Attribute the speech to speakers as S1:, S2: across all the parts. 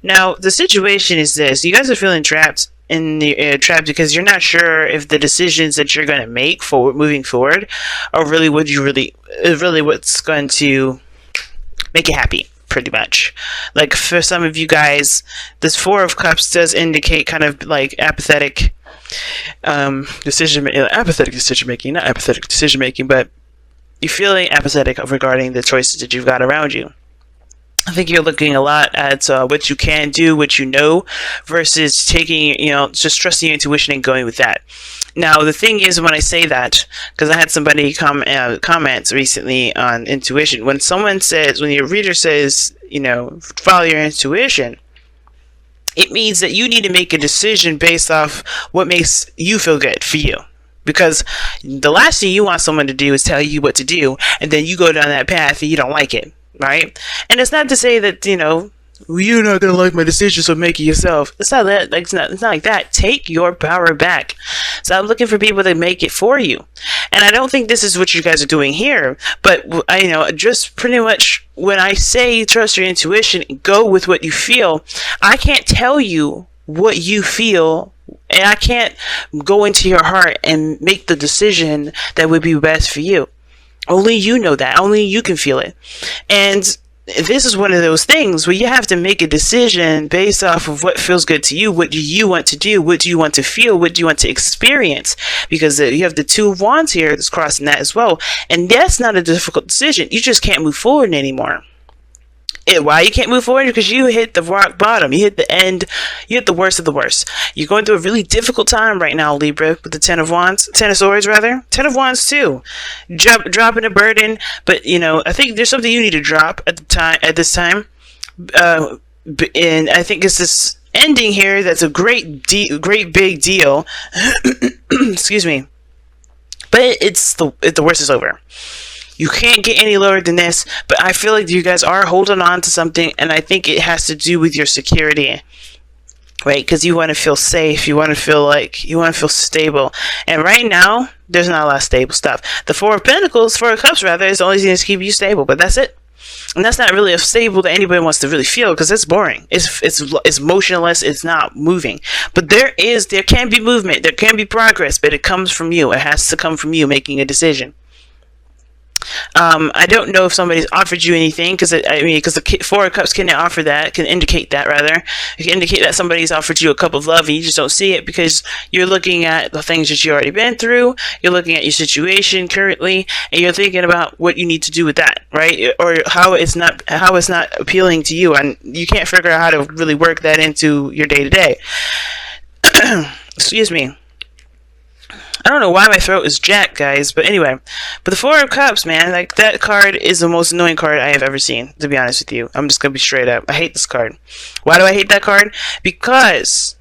S1: Now, the situation is this: you guys are feeling trapped trapped because you're not sure if the decisions that you're going to make forward, moving forward, are really what you really is really what's going to make you happy. Pretty much, like for some of you guys, this Four of Cups does indicate kind of like apathetic decision making, not apathetic decision making, but you're feeling apathetic regarding the choices that you've got around you. I think you're looking a lot at what you can do, what you know, versus taking, just trusting your intuition and going with that. Now, the thing is, when I say that, because I had somebody comments recently on intuition, when your reader says, follow your intuition, it means that you need to make a decision based off what makes you feel good for you. Because the last thing you want someone to do is tell you what to do, and then you go down that path and you don't like it. Right? And it's not to say that, you're not gonna like my decision, so make it yourself. It's not that. It's not like that. Take your power back. Stop looking for people to make it for you. And I don't think this is what you guys are doing here. But just pretty much when I say trust your intuition, go with what you feel. I can't tell you what you feel, and I can't go into your heart and make the decision that would be best for you. Only you know that. Only you can feel it. And this is one of those things where you have to make a decision based off of what feels good to you. What do you want to do? What do you want to feel? What do you want to experience? Because you have the Two of Wands here that's crossing that as well. And that's not a difficult decision. You just can't move forward anymore. Why you can't move forward? Because you hit the rock bottom. You hit the end. You hit the worst of the worst. You're going through a really difficult time right now, Libra, with the Ten of Swords, rather. Ten of Wands too. Dropping a burden, but I think there's something you need to drop at this time. And I think it's this ending here that's a great big deal. Excuse me. But it's the worst is over. You can't get any lower than this, but I feel like you guys are holding on to something, and I think it has to do with your security, right? Because you want to feel safe, you want to feel stable, and right now, there's not a lot of stable stuff. The Four of Cups, rather, is the only thing that's keeping you stable, but that's it. And that's not really a stable that anybody wants to really feel, because it's boring. It's motionless. It's not moving. But there can be movement. There can be progress, but it comes from you. It has to come from you making a decision. I don't know if somebody's offered you anything, because the Four of Cups can indicate that, rather. It can indicate that somebody's offered you a cup of love and you just don't see it because you're looking at the things that you already been through, you're looking at your situation currently, and you're thinking about what you need to do with that, right? Or how it's not appealing to you, and you can't figure out how to really work that into your day-to-day. Excuse me. I don't know why my throat is jacked, guys, but anyway. But the Four of Cups, man, like, that card is the most annoying card I have ever seen, to be honest with you. I'm just gonna be straight up. I hate this card. Why do I hate that card? Because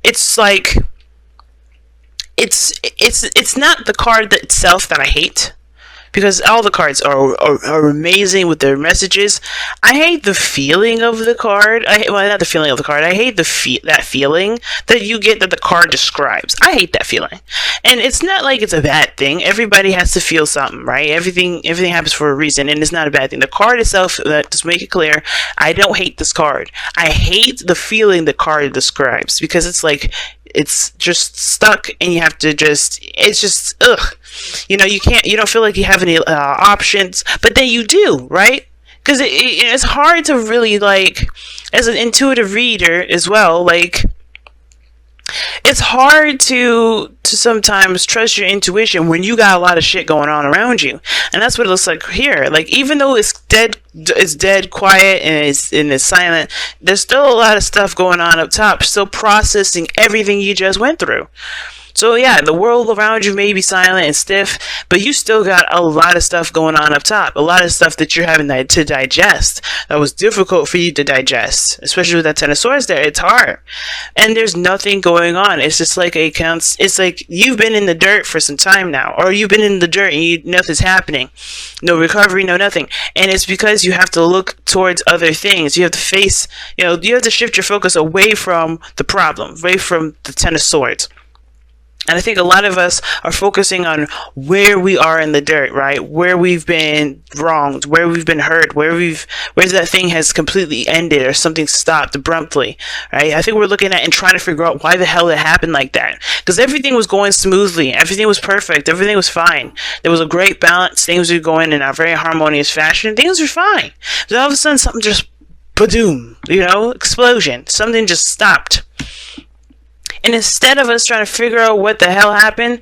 S1: it's like, it's not the card itself that I hate, because all the cards are amazing with their messages. I hate the feeling of the card. Not the feeling of the card. I hate that feeling that you get that the card describes. I hate that feeling. And it's not like it's a bad thing. Everybody has to feel something, right? Everything happens for a reason, and it's not a bad thing. The card itself, just make it clear, I don't hate this card. I hate the feeling the card describes, because it's like, it's just stuck, and you have to it's just, ugh. You don't feel like you have any options, but then you do, right? Because it's hard to really, like, as an intuitive reader as well, like, it's hard to sometimes trust your intuition when you got a lot of shit going on around you. And that's what it looks like here. Like, even though it's dead quiet and it's silent, there's still a lot of stuff going on up top, still processing everything you just went through. So yeah, the world around you may be silent and stiff, but you still got a lot of stuff going on up top. A lot of stuff that you're having to digest. That was difficult for you to digest. Especially with that Ten of Swords there. It's hard. And there's nothing going on. It's just like it's like you've been in the dirt for some time now. Or you've been in the dirt and nothing's happening. No recovery, no nothing. And it's because you have to look towards other things. You have to face, you have to shift your focus away from the problem. Away from the Ten of Swords. And I think a lot of us are focusing on where we are in the dirt, right? Where we've been wronged, where we've been hurt, where that thing has completely ended or something stopped abruptly, right? I think we're looking at and trying to figure out why the hell it happened like that. Because everything was going smoothly. Everything was perfect. Everything was fine. There was a great balance. Things were going in a very harmonious fashion. Things were fine. But all of a sudden, something just, ba-doom, explosion. Something just stopped. And instead of us trying to figure out what the hell happened,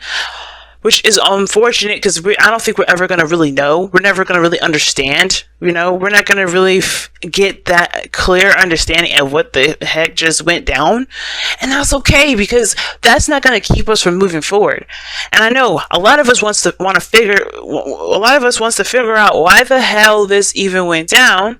S1: which is unfortunate because I don't think we're ever going to really know. We're never going to really understand. We're not going to really get that clear understanding of what the heck just went down. And that's okay because that's not going to keep us from moving forward. And I know a lot of us wants to figure out why the hell this even went down,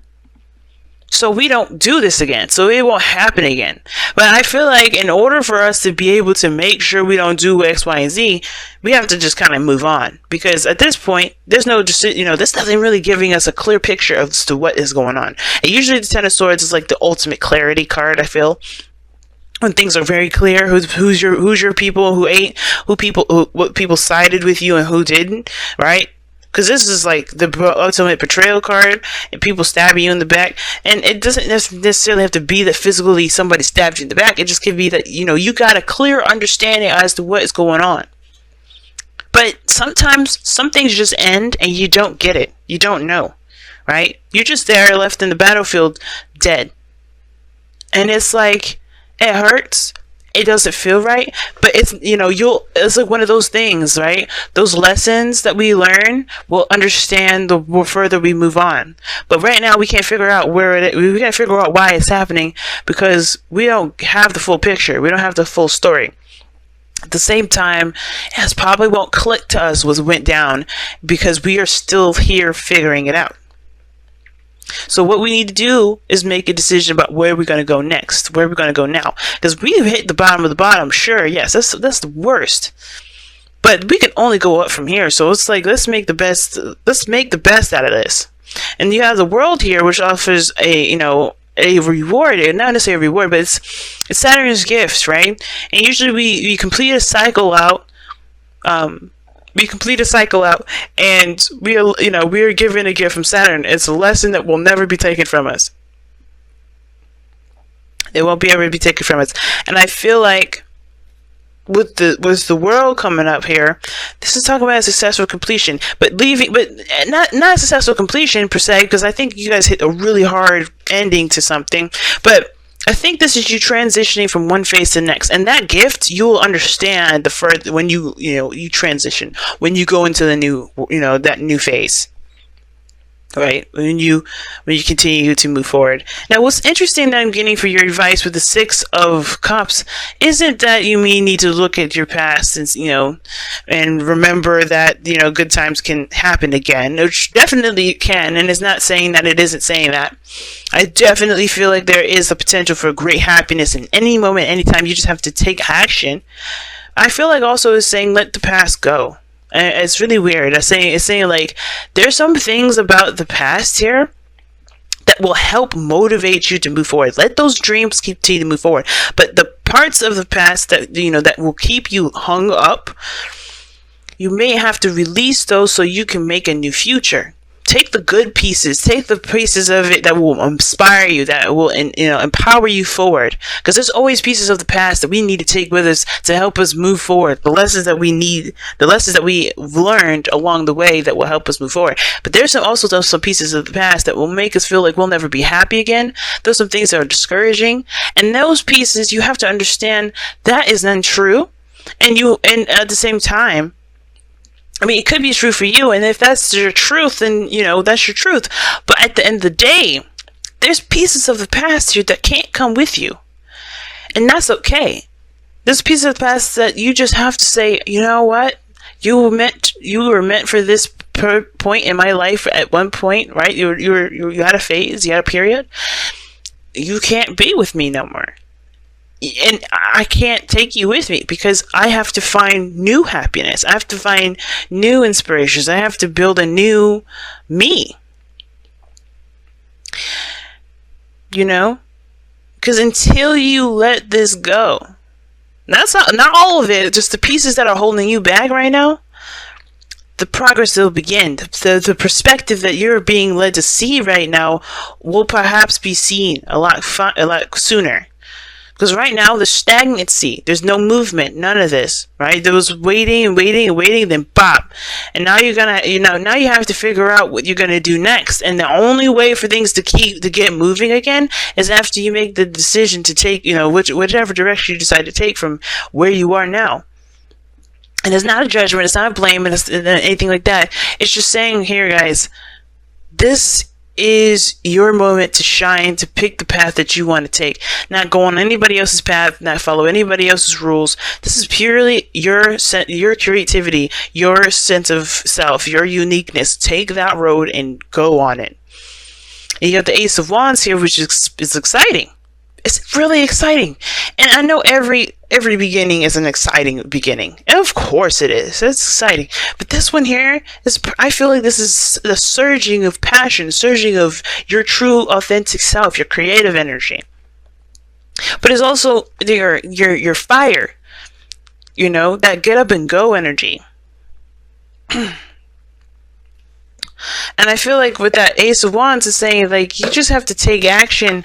S1: so we don't do this again, so it won't happen again. But I feel like in order for us to be able to make sure we don't do X, Y, and Z, we have to just kind of move on. Because at this point, there's nothing really giving us a clear picture as to what is going on. And usually the Ten of Swords is like the ultimate clarity card, I feel. When things are very clear, who's your people, what people sided with you and who didn't, right? Because this is like the ultimate betrayal card, and people stabbing you in the back. And it doesn't necessarily have to be that physically somebody stabbed you in the back. It just could be that, you got a clear understanding as to what is going on. But sometimes some things just end and you don't get it. You don't know, right? You're just there left in the battlefield dead. And it's like, it hurts. It doesn't feel right, but it's it's like one of those things, right? Those lessons that we learn, we'll understand the more further we move on. But right now we can't figure out we can't figure out why it's happening because we don't have the full picture. We don't have the full story. At the same time, it probably won't click to us what went down because we are still here figuring it out. So what we need to do is make a decision about where we're going to go next, where we're going to go now. Because we've hit the bottom of the bottom, sure, yes, that's the worst. But we can only go up from here. So it's like, let's make the best out of this. And you have the world here, which offers a reward, not necessarily a reward, but it's Saturn's gifts, right? And usually we complete a cycle out. And we are given a gift from Saturn. It's a lesson that will never be taken from us. It won't be ever be taken from us. And I feel like with the world coming up here, this is talking about a successful completion, but not a successful completion per se, because I think you guys hit a really hard ending to something, but I think this is you transitioning from one phase to the next, and that gift you'll understand the further when you transition, when you go into the new that new phase, right? When you continue to move forward. Now, what's interesting that I'm getting for your advice with the Six of Cups isn't that you may need to look at your past and remember that good times can happen again, which definitely it can, and it's not saying that it isn't saying that. I definitely feel like there is a potential for great happiness in any moment, anytime. You just have to take action. I feel like also it's saying let the past go. It's really weird. It's saying like there's some things about the past here that will help motivate you to move forward. Let those dreams continue to move forward. But the parts of the past that that will keep you hung up, you may have to release those so you can make a new future. Take the good pieces. Take the pieces of it that will inspire you, that will empower you forward. Because there's always pieces of the past that we need to take with us to help us move forward. The lessons that we need, the lessons that we learned along the way that will help us move forward. But there's also some pieces of the past that will make us feel like we'll never be happy again. There's some things that are discouraging, and those pieces you have to understand that is untrue. And at the same time, I mean, it could be true for you, and if that's your truth, then, that's your truth. But at the end of the day, there's pieces of the past here that can't come with you. And that's okay. There's pieces of the past that you just have to say, you know what? You were meant for this point in my life at one point, right? You had a phase, you had a period. You can't be with me no more. And I can't take you with me because I have to find new happiness. I have to find new inspirations. I have to build a new me. Because until you let this go, That's not all of it, just the pieces that are holding you back right now. The progress will begin. The perspective that you're being led to see right now will perhaps be seen a lot sooner. Because right now, there's stagnancy. There's no movement. None of this, right? There was waiting and waiting and waiting, then bop. And now now you have to figure out what you're gonna do next. And the only way for things to get moving again is after you make the decision to take, whichever direction you decide to take from where you are now. And it's not a judgment. It's not a blame, and it's anything like that. It's just saying, here, guys, this is your moment to shine, to pick the path that you want to take. Not go on anybody else's path, not follow anybody else's rules. This is purely your creativity, your sense of self, your uniqueness. Take that road and go on it. And you have the Ace of Wands here, which is exciting. It's really exciting. And I know every beginning is an exciting beginning. And of course it is. It's exciting. But this one here I feel like this is the surging of passion, surging of your true authentic self, your creative energy. But it's also your fire. That get up and go energy. And I feel like with that Ace of Wands, it's saying like you just have to take action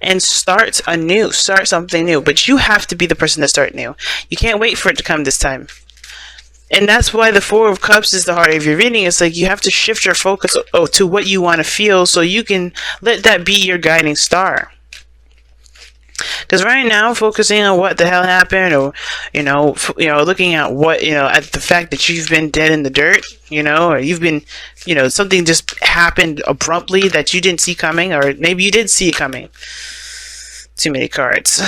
S1: and start something new. But you have to be the person to start new. You can't wait for it to come this time. And that's why the Four of Cups is the heart of your reading. It's like you have to shift your focus to what you want to feel, so you can let that be your guiding star. Because right now, focusing on what the hell happened, or looking at what at the fact that you've been dead in the dirt, or you've been, something just happened abruptly that you didn't see coming, or maybe you did see it coming. Too many cards.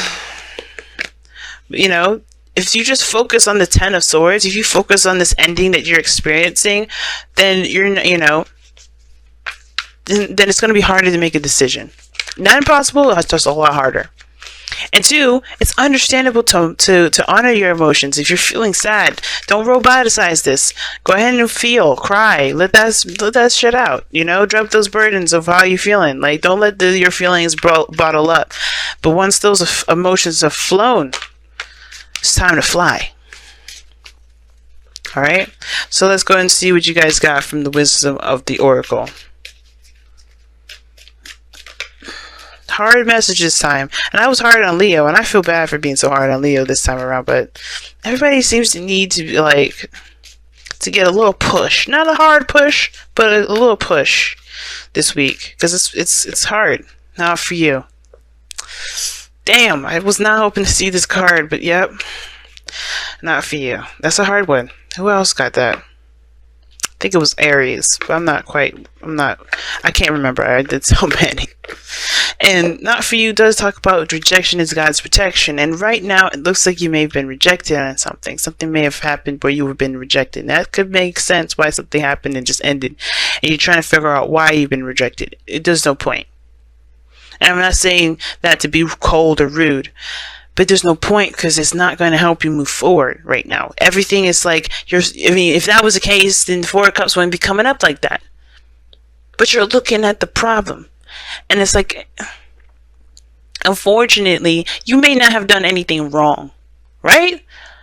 S1: If you just focus on the Ten of Swords, if you focus on this ending that you're experiencing, then then it's going to be harder to make a decision. Not impossible, it's just a lot harder. And two, it's understandable to honor your emotions. If you're feeling sad, don't romanticize this. Go ahead and feel, cry, let that shit out. Drop those burdens of how you're feeling. Like, don't let your feelings bottle up. But once those emotions have flown, it's time to fly. All right. So let's go ahead and see what you guys got from the wisdom of the Oracle. Hard message this time, and I was hard on Leo, and I feel bad for being so hard on Leo this time around, but everybody seems to need to get a little push, not a hard push, but a little push this week, because it's hard. Not for you. Damn, I was not hoping to see this card, but yep, not for you. That's a hard one. Who else got that? I think it was Aries, but I can't remember. I did so many. And not for you does talk about rejection is God's protection. And right now, it looks like you may have been rejected on something. Something may have happened where you have been rejected. And that could make sense why something happened and just ended. And you're trying to figure out why you've been rejected. There's no point. And I'm not saying that to be cold or rude, but there's no point, because it's not going to help you move forward right now. Everything is like, if that was the case, then the Four of Cups wouldn't be coming up like that. But you're looking at the problem. And it's like, unfortunately, you may not have done anything wrong. Right?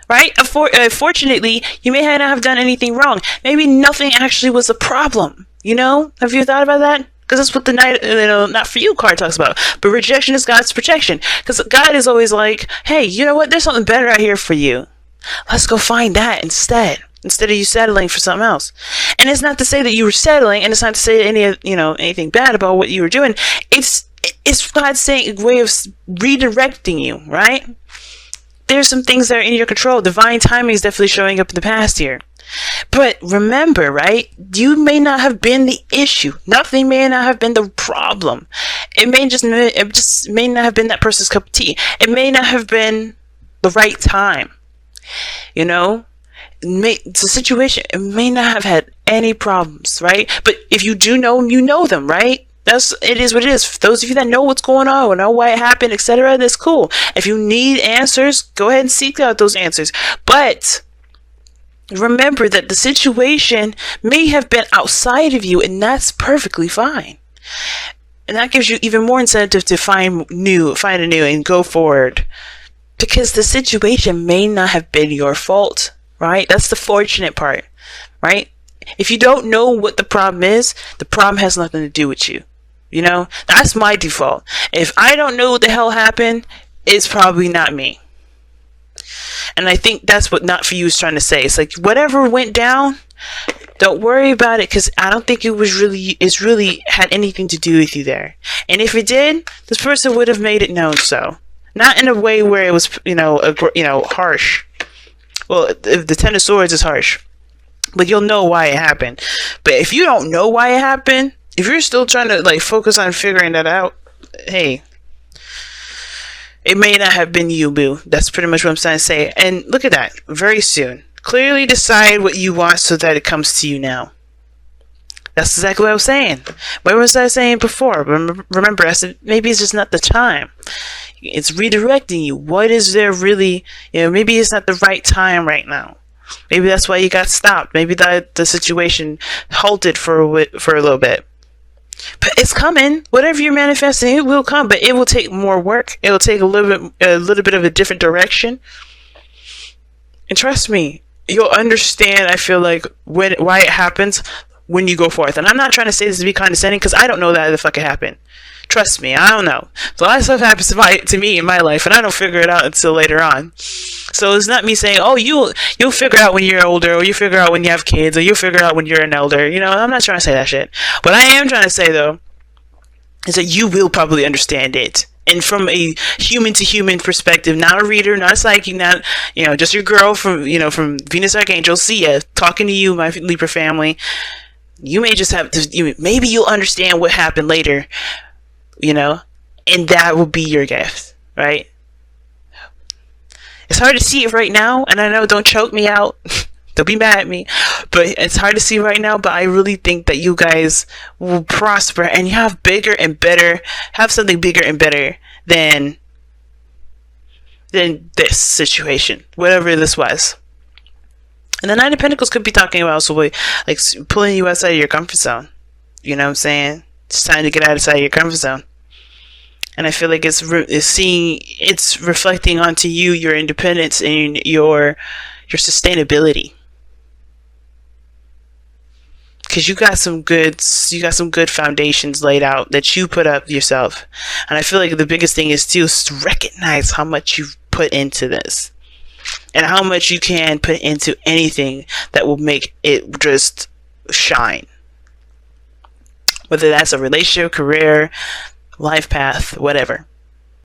S1: Unfortunately, you may not have done anything wrong. Maybe nothing actually was a problem. Have you thought about that? Because that's what the Knight, not for you card talks about. But rejection is God's protection. Because God is always like, hey, you know what? There's something better out here for you. Let's go find that instead of you settling for something else. And it's not to say that you were settling, and it's not to say anything bad about what you were doing. It's God's saying a way of redirecting you, right? There's some things that are in your control. Divine timing is definitely showing up in the past here. But remember, right? You may not have been the issue. Nothing may not have been the problem. It just may not have been that person's cup of tea. It may not have been the right time. The situation, it may not have had any problems, right? But if you do know them, you know them, right? It is what it is. For those of you that know what's going on, or know why it happened, etc., that's cool. If you need answers, go ahead and seek out those answers. But remember that the situation may have been outside of you, and that's perfectly fine. And that gives you even more incentive to find a new and go forward. Because the situation may not have been your fault, right? That's the fortunate part, right? If you don't know what the problem is, the problem has nothing to do with you. You know, that's my default. If I don't know what the hell happened, it's probably not me. And I think that's what Not For You is trying to say. It's like, whatever went down, don't worry about it, because I don't think it's really had anything to do with you there. And if it did, this person would have made it known so. Not in a way where it was, harsh. Well, if the Ten of Swords is harsh, but you'll know why it happened. But if you don't know why it happened, if you're still trying to like focus on figuring that out, hey, it may not have been you, boo. That's pretty much what I'm trying to say. And look at that. Very soon. Clearly decide what you want so that it comes to you now. That's exactly what I was saying. What was I saying before? Remember, I said maybe it's just not the time. It's redirecting you. What is there really? Maybe it's not the right time right now. Maybe that's why you got stopped. Maybe the situation halted for a little bit. But it's coming. Whatever you're manifesting, it will come. But it will take more work. It will take a little bit of a different direction. And trust me, you'll understand. I feel like why it happens when you go forth. And I'm not trying to say this to be condescending, because I don't know that the fuck it happened. Trust me, I don't know. So a lot of stuff happens to me in my life, and I don't figure it out until later on. So it's not me saying, oh, you'll figure it out when you're older, or you figure it out when you have kids, or you'll figure it out when you're an elder. I'm not trying to say that shit. What I am trying to say, though, is that you will probably understand it. And from a human to human perspective, not a reader, not a psychic, not, just your girl from Venus Archangel, see ya, talking to you, my Libra family. You may just have to, maybe you'll understand what happened later, and that will be your gift, right? It's hard to see it right now, and I know, don't choke me out. Don't be mad at me. But it's hard to see right now, but I really think that you guys will prosper and you have something bigger and better than this situation, whatever this was. And the Nine of Pentacles could be talking about also like pulling you outside of your comfort zone. You know what I'm saying? It's time to get outside of your comfort zone. And I feel like it's reflecting onto you, your independence and your sustainability. Because you got some good foundations laid out that you put up yourself. And I feel like the biggest thing is to recognize how much you've put into this. And how much you can put into anything that will make it just shine. Whether that's a relationship, career, life path, whatever.